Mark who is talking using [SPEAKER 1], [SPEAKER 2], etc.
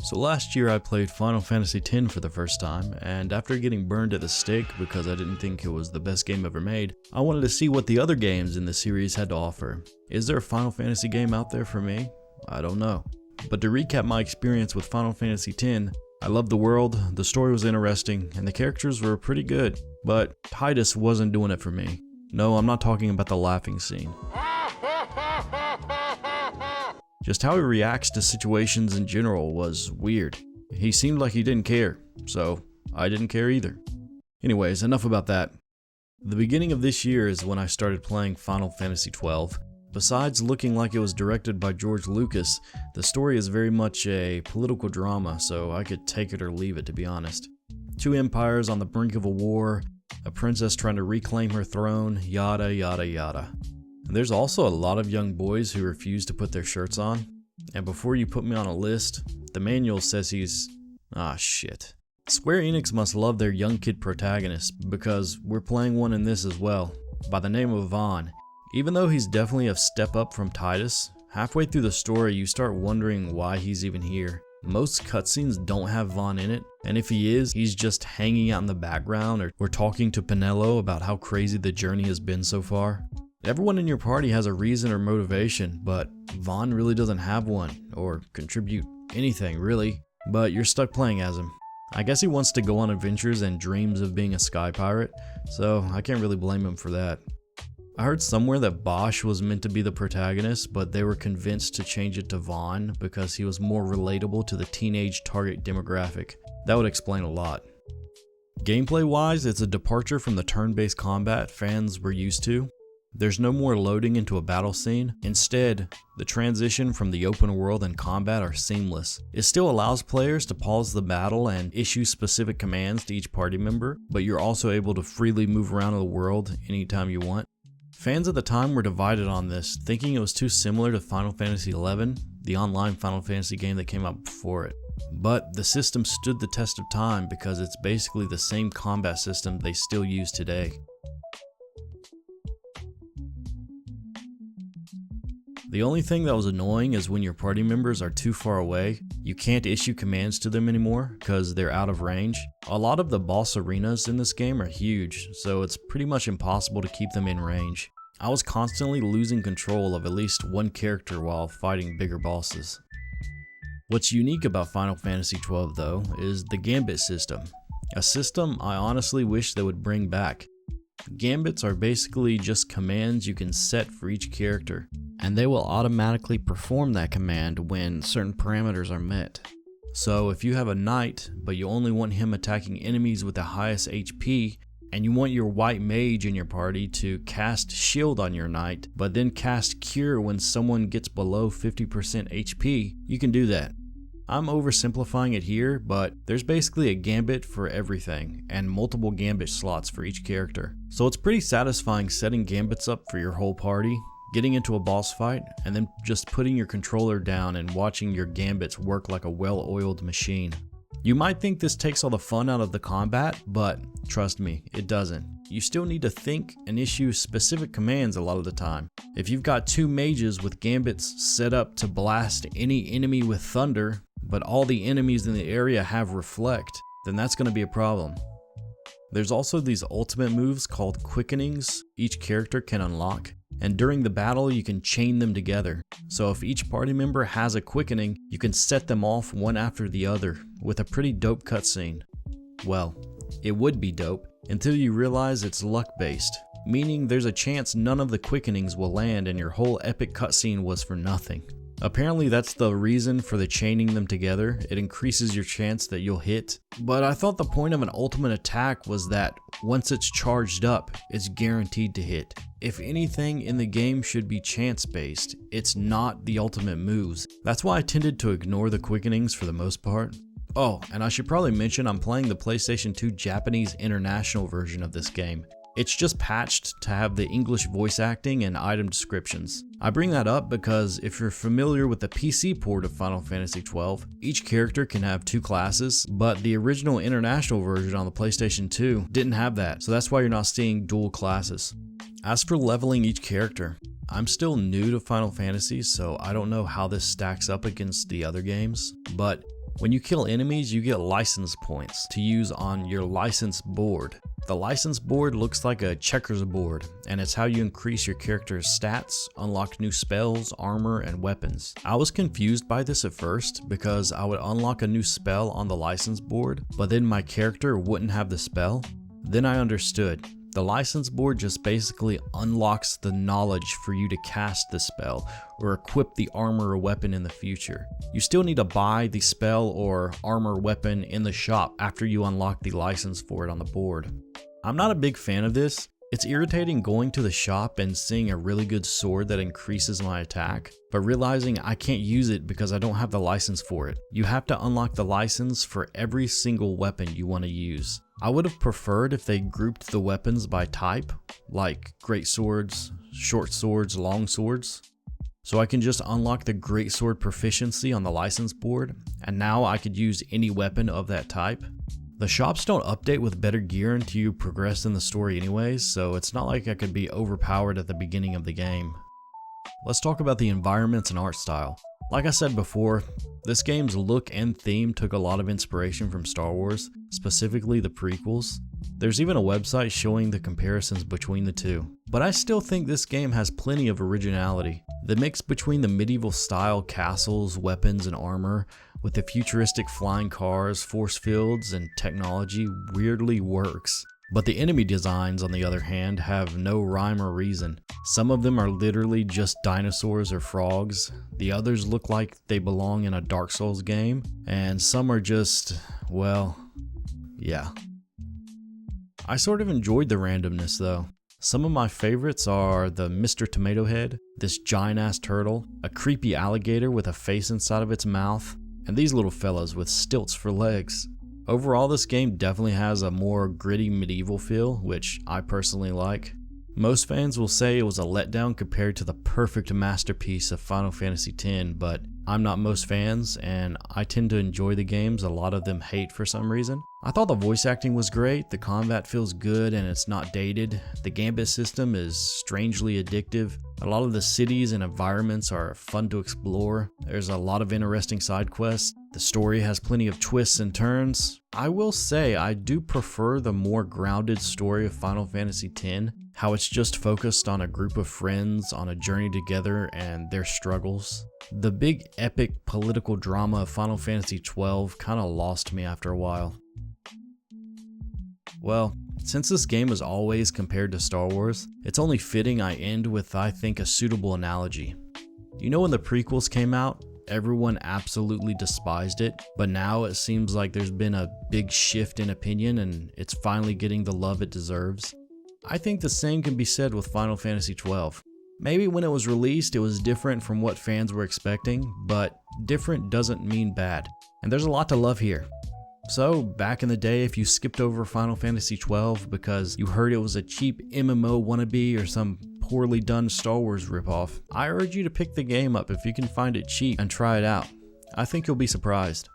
[SPEAKER 1] So last year I played Final Fantasy X for the first time, and after getting burned at the stake because I didn't think it was the best game ever made, I wanted to see what the other games in the series had to offer. Is there a Final Fantasy game out there for me? I don't know. But to recap my experience with Final Fantasy X, I loved the world, the story was interesting, and the characters were pretty good. But Tidus wasn't doing it for me. No, I'm not talking about the laughing scene. Just how he reacts to situations in general was weird. He seemed like he didn't care, so I didn't care either. Anyways, enough about that. The beginning of this year is when I started playing Final Fantasy XII. Besides looking like it was directed by George Lucas, the story is very much a political drama, so I could take it or leave it, to be honest. Two empires on the brink of a war, a princess trying to reclaim her throne, yada yada yada. And there's also a lot of young boys who refuse to put their shirts on. And before you put me on a list, the manual says he's... shit. Square Enix must love their young kid protagonist, because we're playing one in this as well, by the name of Vaan. Even though he's definitely a step up from Tidus, halfway through the story you start wondering why he's even here. Most cutscenes don't have Vaan in it, and if he is, he's just hanging out in the background or talking to Penelo about how crazy the journey has been so far. Everyone in your party has a reason or motivation, but Vaan really doesn't have one, or contribute anything really, but you're stuck playing as him. I guess he wants to go on adventures and dreams of being a sky pirate, so I can't really blame him for that. I heard somewhere that Bosch was meant to be the protagonist, but they were convinced to change it to Vaan because he was more relatable to the teenage target demographic. That would explain a lot. Gameplay wise, it's a departure from the turn-based combat fans were used to. There's no more loading into a battle scene. Instead, the transition from the open world and combat are seamless. It still allows players to pause the battle and issue specific commands to each party member, but you're also able to freely move around the world anytime you want. Fans at the time were divided on this, thinking it was too similar to Final Fantasy XI, the online Final Fantasy game that came out before it. But the system stood the test of time because it's basically the same combat system they still use today. The only thing that was annoying is when your party members are too far away, you can't issue commands to them anymore because they're out of range. A lot of the boss arenas in this game are huge, so it's pretty much impossible to keep them in range. I was constantly losing control of at least one character while fighting bigger bosses. What's unique about Final Fantasy XII though is the Gambit system, a system I honestly wish they would bring back. Gambits are basically just commands you can set for each character, and they will automatically perform that command when certain parameters are met. So if you have a knight, but you only want him attacking enemies with the highest HP, and you want your white mage in your party to cast shield on your knight, but then cast cure when someone gets below 50% HP, you can do that. I'm oversimplifying it here, but there's basically a gambit for everything, and multiple gambit slots for each character. So it's pretty satisfying setting gambits up for your whole party, getting into a boss fight, and then just putting your controller down and watching your gambits work like a well-oiled machine. You might think this takes all the fun out of the combat, but trust me, it doesn't. You still need to think and issue specific commands a lot of the time. If you've got two mages with gambits set up to blast any enemy with thunder, but all the enemies in the area have reflect, then that's going to be a problem. There's also these ultimate moves called quickenings each character can unlock, and during the battle you can chain them together. So if each party member has a quickening, you can set them off one after the other with a pretty dope cutscene. Well, it would be dope until you realize it's luck based, meaning there's a chance none of the quickenings will land and your whole epic cutscene was for nothing. Apparently that's the reason for the chaining them together. It increases your chance that you'll hit. But I thought the point of an ultimate attack was that once it's charged up, it's guaranteed to hit. If anything in the game should be chance based, it's not the ultimate moves. That's why I tended to ignore the quickenings for the most part. Oh, and I should probably mention I'm playing the PlayStation 2 Japanese International version of this game. It's just patched to have the English voice acting and item descriptions. I bring that up because if you're familiar with the PC port of Final Fantasy XII, each character can have two classes, but the original international version on the PlayStation 2 didn't have that, so that's why you're not seeing dual classes. As for leveling each character, I'm still new to Final Fantasy, so I don't know how this stacks up against the other games, but When you kill enemies, you get license points to use on your license board. The license board looks like a checkers board, and it's how you increase your character's stats, unlock new spells, armor, and weapons. I was confused by this at first because I would unlock a new spell on the license board, but then my character wouldn't have the spell. Then I understood. The license board just basically unlocks the knowledge for you to cast the spell or equip the armor or weapon in the future. You still need to buy the spell or armor weapon in the shop after you unlock the license for it on the board. I'm not a big fan of this. It's irritating going to the shop and seeing a really good sword that increases my attack, but realizing I can't use it because I don't have the license for it. You have to unlock the license for every single weapon you want to use. I would have preferred if they grouped the weapons by type, like great swords, short swords, long swords. So I can just unlock the great sword proficiency on the license board, and now I could use any weapon of that type. The shops don't update with better gear until you progress in the story anyways, so it's not like I could be overpowered at the beginning of the game. Let's talk about the environments and art style. Like I said before, this game's look and theme took a lot of inspiration from Star Wars, specifically the prequels. There's even a website showing the comparisons between the two. But I still think this game has plenty of originality. The mix between the medieval style castles, weapons, and armor, with the futuristic flying cars, force fields, and technology weirdly works. But the enemy designs, on the other hand, have no rhyme or reason. Some of them are literally just dinosaurs or frogs, the others look like they belong in a Dark Souls game, and some are just, well, yeah. I sort of enjoyed the randomness though. Some of my favorites are the Mr. Tomato Head, this giant ass turtle, a creepy alligator with a face inside of its mouth, and these little fellas with stilts for legs. Overall, this game definitely has a more gritty medieval feel, which I personally like. Most fans will say it was a letdown compared to the perfect masterpiece of Final Fantasy X, but I'm not most fans, and I tend to enjoy the games a lot of them hate for some reason. I thought the voice acting was great, the combat feels good and it's not dated, the gambit system is strangely addictive, a lot of the cities and environments are fun to explore, there's a lot of interesting side quests, the story has plenty of twists and turns. I will say I do prefer the more grounded story of Final Fantasy X, how it's just focused on a group of friends on a journey together and their struggles. The big epic political drama of Final Fantasy XII kinda lost me after a while. Well, since this game is always compared to Star Wars, it's only fitting I end with, I think, a suitable analogy. You know when the prequels came out, everyone absolutely despised it, but now it seems like there's been a big shift in opinion and it's finally getting the love it deserves. I think the same can be said with Final Fantasy XII. Maybe when it was released it was different from what fans were expecting, but different doesn't mean bad. And there's a lot to love here. So, back in the day, if you skipped over Final Fantasy XII because you heard it was a cheap MMO wannabe or some poorly done Star Wars ripoff, I urge you to pick the game up if you can find it cheap and try it out. I think you'll be surprised.